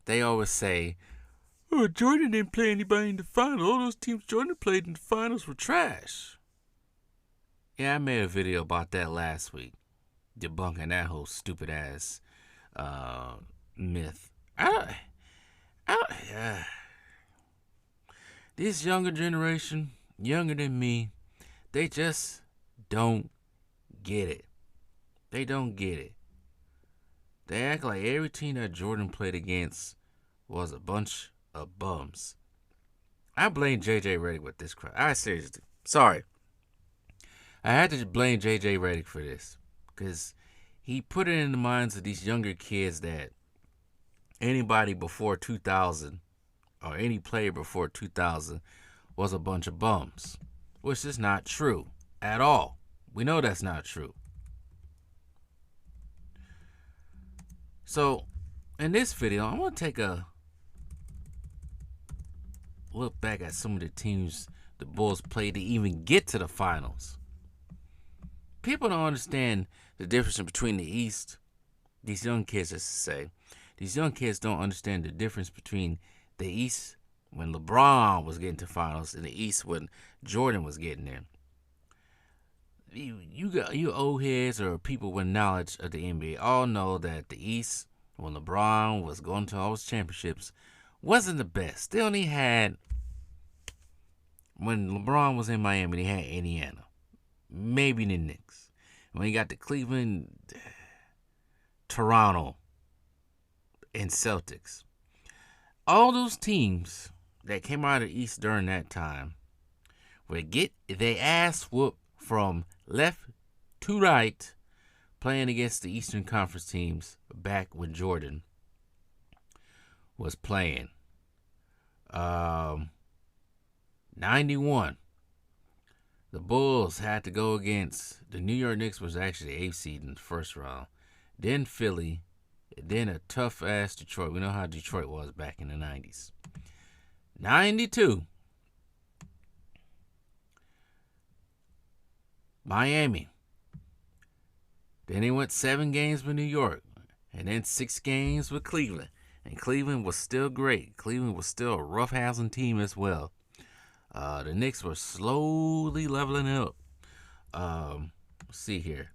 they always say, "Oh, Jordan didn't play anybody in the finals. All those teams Jordan played in the finals were trash." Yeah, I made a video about that last week, debunking that whole stupid ass myth. This younger generation, younger than me, they just don't get it. They don't get it. They act like every team that Jordan played against was a bunch of bums. I blame JJ Redick with this crap. I seriously, sorry. I had to blame JJ Redick for this because he put it in the minds of these younger kids that anybody before 2000 or any player before 2000 was a bunch of bums, which is not true at all. We know that's not true. So, in this video, I'm going to take a look back at some of the teams the Bulls played to even get to the finals. People don't understand the difference between the East. These young kids, as to say, these young kids don't understand the difference between the East when LeBron was getting to finals and the East when Jordan was getting there. You old heads or people with knowledge of the NBA all know that the East, when LeBron was going to all his championships, wasn't the best. They only had, when LeBron was in Miami, they had Indiana, maybe the Knicks. When he got to Cleveland, Toronto, and Celtics. All those teams that came out of the East during that time would get their ass whooped from left to right playing against the Eastern Conference teams back when Jordan was playing. 91. The Bulls had to go against the New York Knicks, was actually the 8th seed in the first round. Then Philly, then a tough-ass Detroit. We know how Detroit was back in the 90s. 92. Miami. Then they went 7 games with New York. And then 6 games with Cleveland. And Cleveland was still great. Cleveland was still a roughhousing team as well. The Knicks were slowly leveling up. Let's see here.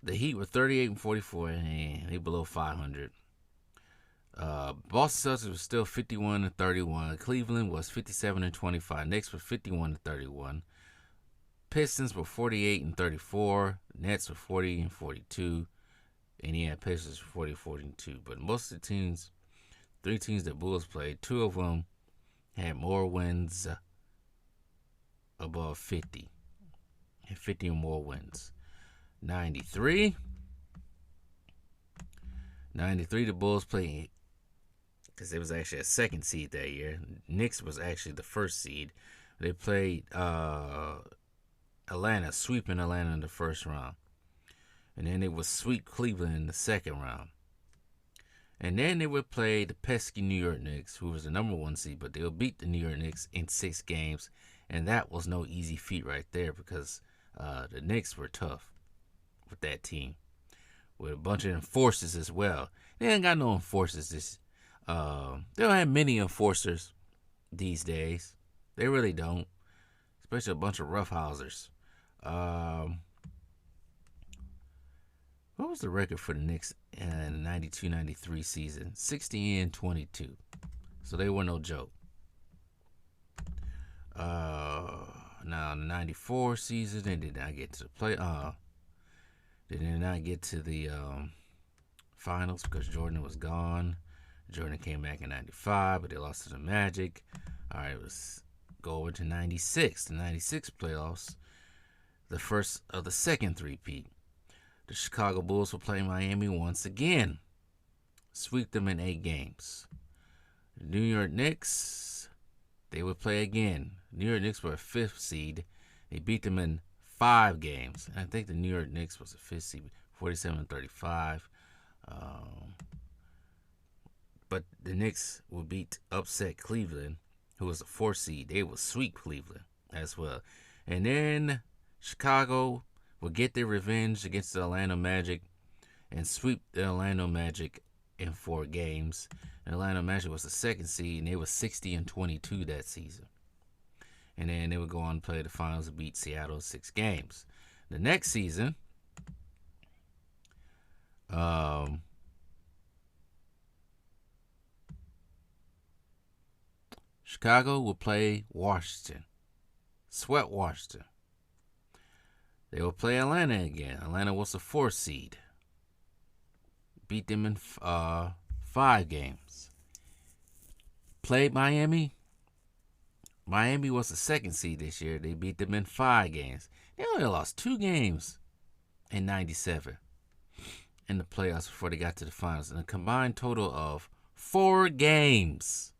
The Heat were 38-44, and they below 500. Boston Celtics was still 51-31. Cleveland was 57-25. Knicks were 51-31. Pistons were 48-34. Nets were 40-42. And yeah, Pacers were 40-42. But most of the teams, 3 teams that Bulls played, 2 of them had more wins above 50. Had 50 or more wins. 93, the Bulls played, because it was actually a 2nd seed that year. Knicks was actually the 1st seed. They played Atlanta, sweeping Atlanta in the 1st round. And then they would sweep Cleveland in the 2nd round. And then they would play the pesky New York Knicks, who was the number 1 seed, but they'll beat the New York Knicks in 6 games. And that was no easy feat right there, because the Knicks were tough with that team, with a bunch of enforcers as well. They ain't got no enforcers. They don't have many enforcers these days. They really don't, especially a bunch of roughhousers. What was the record for the Knicks in the 92-93 season? 60-22. So they were no joke. Now, the 94 season, they did not get to the play. They did not get to the finals because Jordan was gone. Jordan came back in 95, but they lost to the Magic. All right, let's go over to 96. The 96 playoffs, the first of the second three-peat. The Chicago Bulls will play Miami once again. Sweep them in 8 games. The New York Knicks, they would play again. New York Knicks were a 5th seed. They beat them in 5 games. And I think the New York Knicks was a 5th seed, 47-35. But the Knicks will upset Cleveland, who was a 4th seed. They will sweep Cleveland as well. And then Chicago will get their revenge against the Orlando Magic and sweep the Orlando Magic in 4 games. And Atlanta Magic was the 2nd seed, and they were 60-22 that season. And then they would go on to play the finals and beat Seattle in 6 games. The next season, Chicago will play Washington. Swept Washington. They will play Atlanta again. Atlanta was the 4th seed. Beat them in 5 games. Played Miami. Miami was the 2nd seed this year. They beat them in 5 games. They only lost 2 games in 97 in the playoffs before they got to the finals. And a combined total of 4 games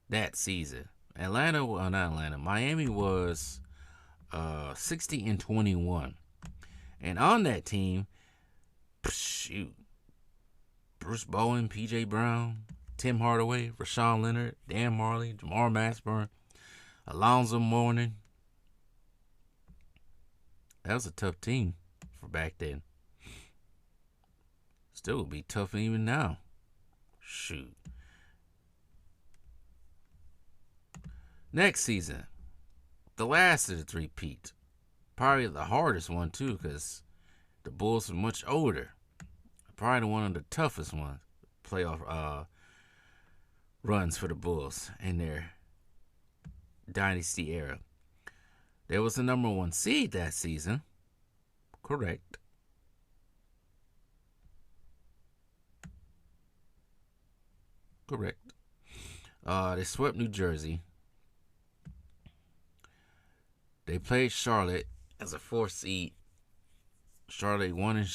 that season. Miami was 60-21. And on that team, Bruce Bowen, P.J. Brown, Tim Hardaway, Rashawn Leonard, Dan Marley, Jamar Mashburn, Alonzo Mourning. That was a tough team for back then. Still would be tough even now. Shoot. Next season, the last of the three-peat. Probably the hardest one, too, because the Bulls were much older. Probably one of the toughest ones. Playoff runs for the Bulls in their dynasty era. There was the number 1 seed that season. Correct. They swept New Jersey. They played Charlotte as a 4th seed. Charlotte won in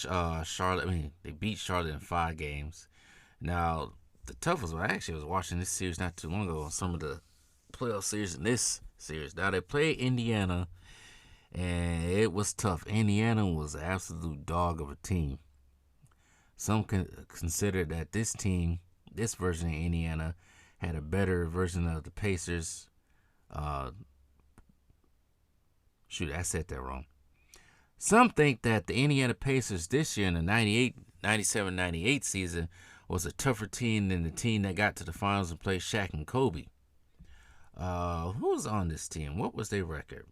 they beat Charlotte in 5 games. Now, the toughest one, I actually was watching this series not too long ago on some of the playoff series in this series. Now, they played Indiana, and it was tough. Indiana was an absolute dog of a team. Some consider that this version of Indiana, had a better version of the Pacers. I said that wrong. Some think that the Indiana Pacers this year in the 97-98 season was a tougher team than the team that got to the finals and played Shaq and Kobe. Who was on this team? What was their record?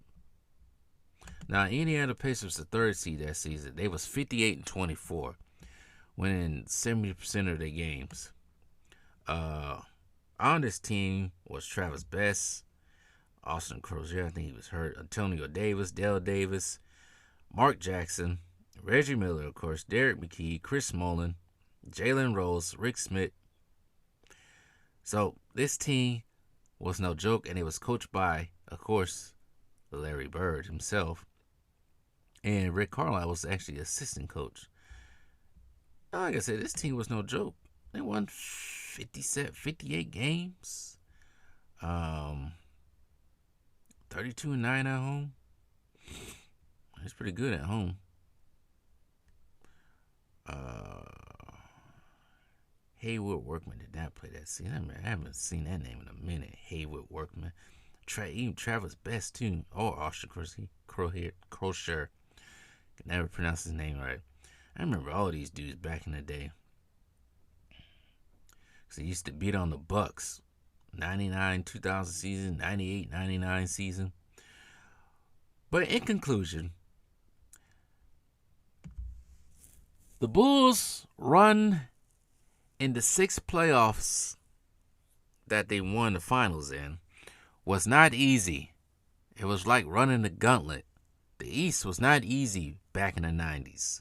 Now, Indiana Pacers the 3rd seed that season. They was 58-24, winning 70% of their games. On this team was Travis Best, Austin Crozier, I think he was hurt, Antonio Davis, Dale Davis, Mark Jackson, Reggie Miller, of course, Derek McKee, Chris Mullin, Jalen Rose, Rick Smith. So this team was no joke, and it was coached by, of course, Larry Bird himself. And Rick Carlisle was actually assistant coach. Like I said, this team was no joke. They won 58 games. 32-9 at home. It's pretty good at home. Haywood Workman did not play that season. I haven't seen that name in a minute. Haywood Workman. Even Travis Best, too. Or Austin Crozier. Can never pronounce his name right. I remember all these dudes back in the day. Because they used to beat on the Bucks. 99, 2000 season, 98, 99 season. But in conclusion, the Bulls' run in the 6 playoffs that they won the finals in was not easy. It was like running the gauntlet. The East was not easy back in the 90s.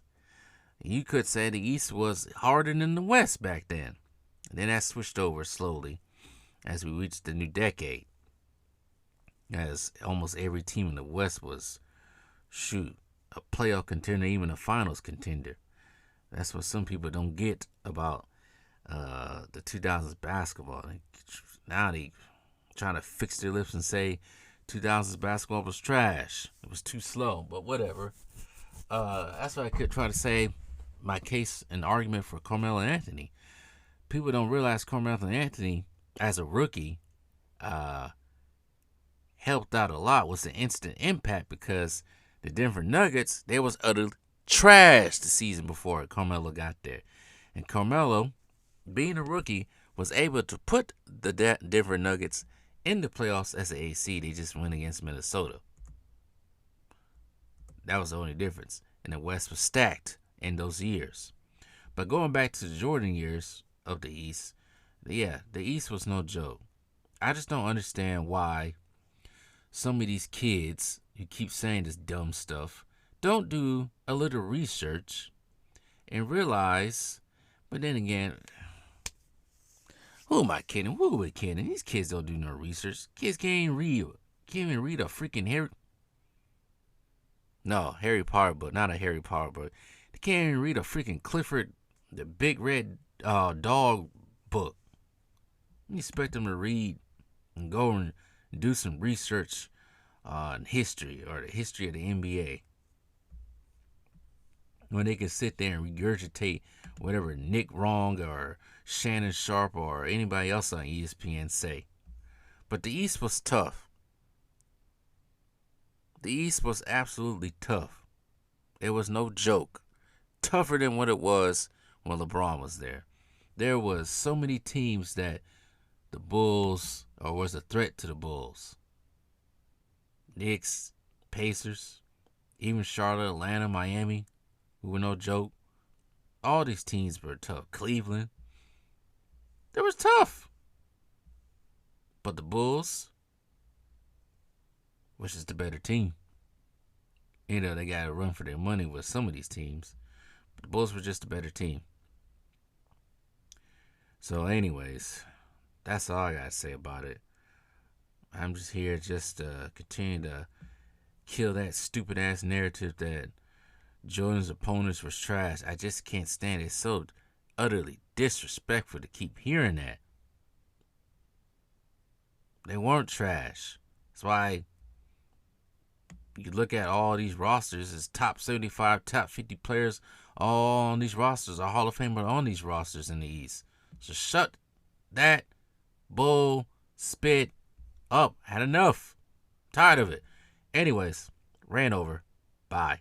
You could say the East was harder than the West back then. And then that switched over slowly as we reached the new decade. As almost every team in the West was, a playoff contender, even a finals contender. That's what some people don't get about the 2000s basketball. Now they trying to fix their lips and say 2000s basketball was trash. It was too slow, but whatever. That's what I could try to say my case and argument for Carmelo Anthony. People don't realize Carmelo Anthony, as a rookie, helped out a lot, was the instant impact, because the Denver Nuggets, they was utter trash the season before Carmelo got there. And Carmelo, being a rookie, was able to put the Denver Nuggets in the playoffs as an AC. They just went against Minnesota. That was the only difference. And the West was stacked in those years. But going back to the Jordan years of the East, yeah, the East was no joke. I just don't understand why some of these kids who keep saying this dumb stuff don't do a little research and realize. But then again, who am I kidding? Who are we kidding? These kids don't do no research. Kids can't even read. Can't even read a freaking Harry Potter book. Not a Harry Potter book. They can't even read a freaking Clifford, the Big Red Dog book. You expect them to read and go and do some research on history or the history of the NBA when they can sit there and regurgitate whatever Nick Wrong or Shannon Sharp or anybody else on ESPN say. But the East was tough. The East was absolutely tough. It was no joke. Tougher than what it was when LeBron was there. There was so many teams that the Bulls, or was a threat to the Bulls. Knicks, Pacers, even Charlotte, Atlanta, Miami, who were no joke. All these teams were tough. Cleveland. They was tough. But the Bulls, which is the better team. You know, they got to run for their money with some of these teams. But the Bulls were just a better team. So anyways, that's all I got to say about it. I'm just here just to continue to kill that stupid ass narrative that Jordan's opponents was trash. I just can't stand it. It's so utterly disrespectful to keep hearing that. They weren't trash. That's why you look at all these rosters as top 75, top 50 players all on these rosters, a Hall of Famer on these rosters in the East. So shut that bull spit up. Had enough. Tired of it. Anyways, ran over. Bye.